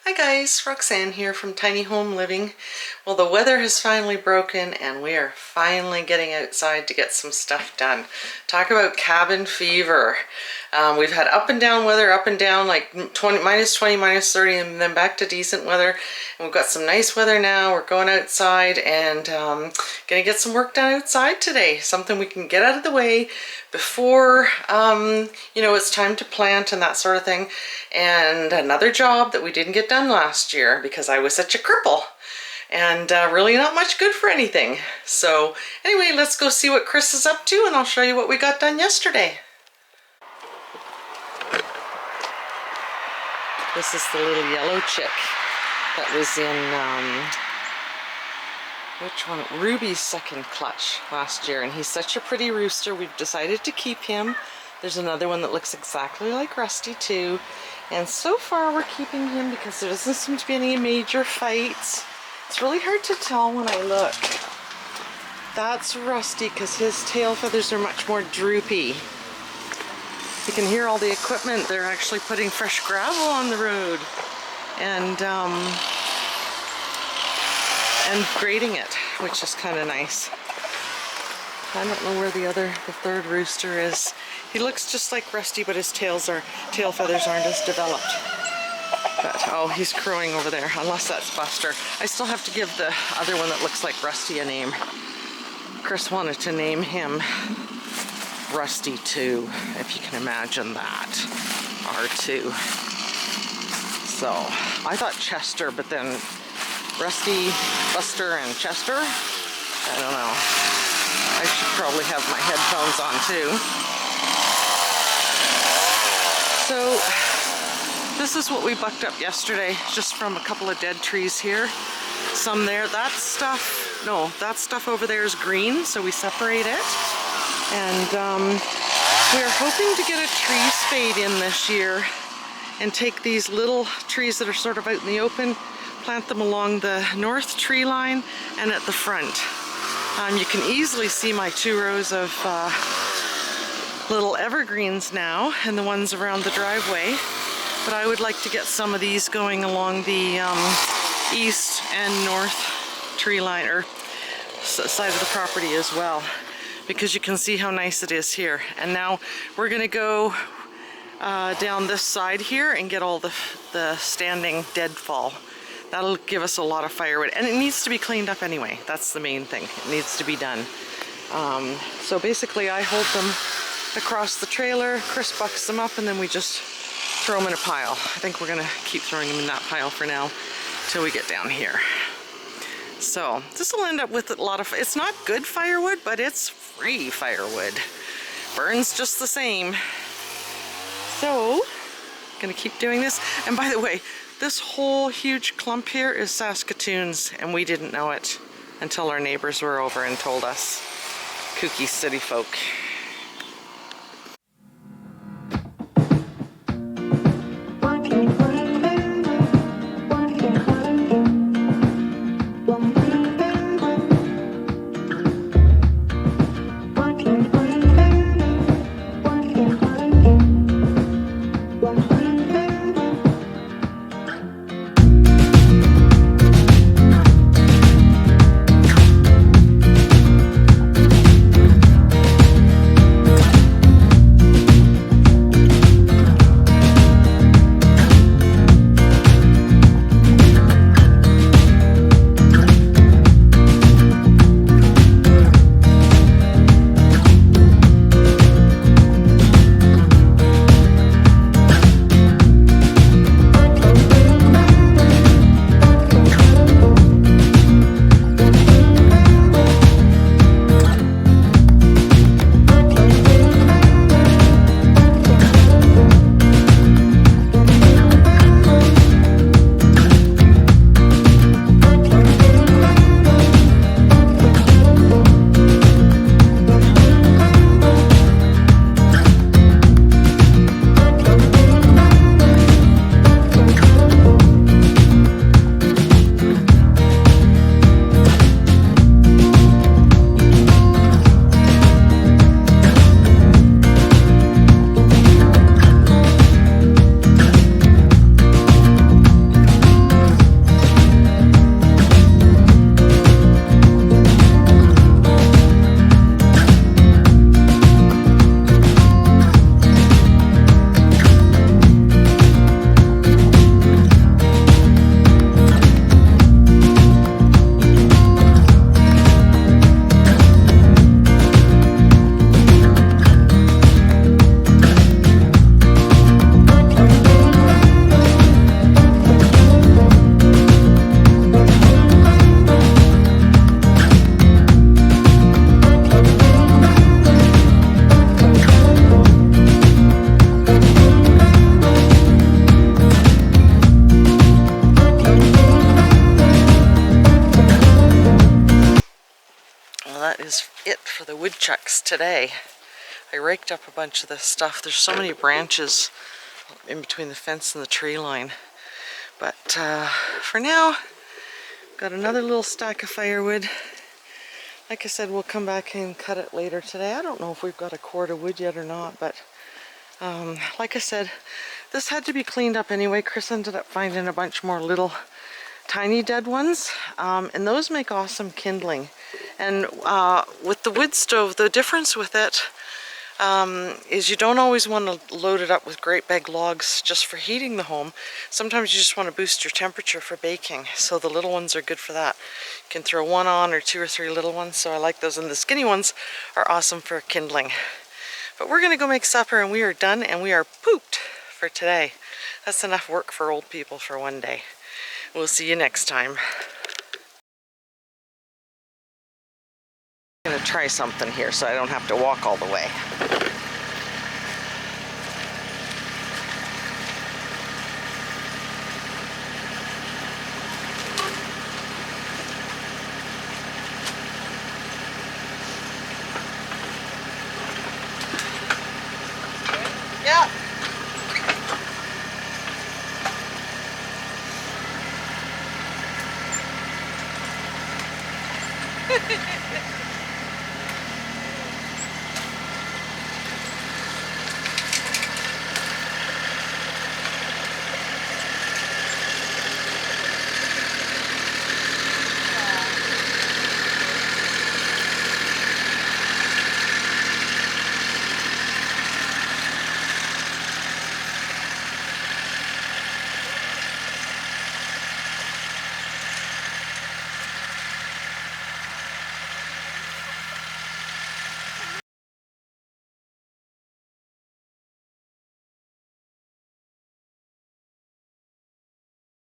Hi guys, Roxanne here from Tiny Home Living. Well, the weather has finally broken and we are finally getting outside to get some stuff done. Talk about cabin fever. We've had up and down weather, up and down, like minus 20, minus 30, and then back to decent weather. And we've got some nice weather now. We're going outside and gonna get some work done outside today. Something we can get out of the way before, you know, it's time to plant and that sort of thing. And another job that we didn't get done last year because I was such a cripple and really not much good for anything. So anyway, let's go see what Chris is up to and I'll show you what we got done yesterday. This is the little yellow chick that was in, which one? Ruby's second clutch last year, and he's such a pretty rooster. We've decided to keep him. There's another one that looks exactly like Rusty too. And so far we're keeping him because there doesn't seem to be any major fights. It's really hard to tell when I look. That's Rusty because his tail feathers are much more droopy. You can hear all the equipment. They're actually putting fresh gravel on the road and grading it, which is kind of nice. I don't know where the third rooster is. He looks just like Rusty, but his tail feathers aren't as developed. But, oh, he's crowing over there, unless that's Buster. I still have to give the other one that looks like Rusty a name. Chris wanted to name him Rusty 2, if you can imagine that. R2. So, I thought Chester, but then Rusty, Buster, and Chester? I don't know. I should probably have my headphones on too. So this is what we bucked up yesterday, just from a couple of dead trees here. Some there. That stuff over there is green, so we separate it. And we're hoping to get a tree spade in this year and take these little trees that are sort of out in the open, plant them along the north tree line and at the front. You can easily see my 2 rows of little evergreens now and the ones around the driveway, but I would like to get some of these going along the east and north tree line or side of the property as well, because you can see how nice it is here. And now we're gonna go down this side here and get all the standing deadfall. That'll give us a lot of firewood, and it needs to be cleaned up anyway. That's the main thing. It needs to be done. So basically I hold them across the trailer, Chris bucks them up, and then we just throw them in a pile. I think we're gonna keep throwing them in that pile for now till we get down here. So this will end up with a lot of, it's not good firewood, but it's free firewood. Burns just the same. So, gonna keep doing this. And by the way, this whole huge clump here is Saskatoons, and we didn't know it until our neighbors were over and told us. Kooky city folk. that is it for the woodchucks today. I raked up a bunch of this stuff. There's so many branches in between the fence and the tree line. But for now, got another little stack of firewood. Like I said, we'll come back and cut it later today. I don't know if we've got a cord of wood yet or not, but like I said, this had to be cleaned up anyway. Chris ended up finding a bunch more little tiny dead ones, and those make awesome kindling. And with the wood stove, the difference with it is you don't always want to load it up with great big logs just for heating the home. Sometimes you just want to boost your temperature for baking, so the little ones are good for that. You can throw one on or 2 or 3 little ones, so I like those, and the skinny ones are awesome for kindling. But we're gonna go make supper, and we are done, and we are pooped for today. That's enough work for old people for one day. We'll see you next time. I'm gonna try something here so I don't have to walk all the way. Yeah.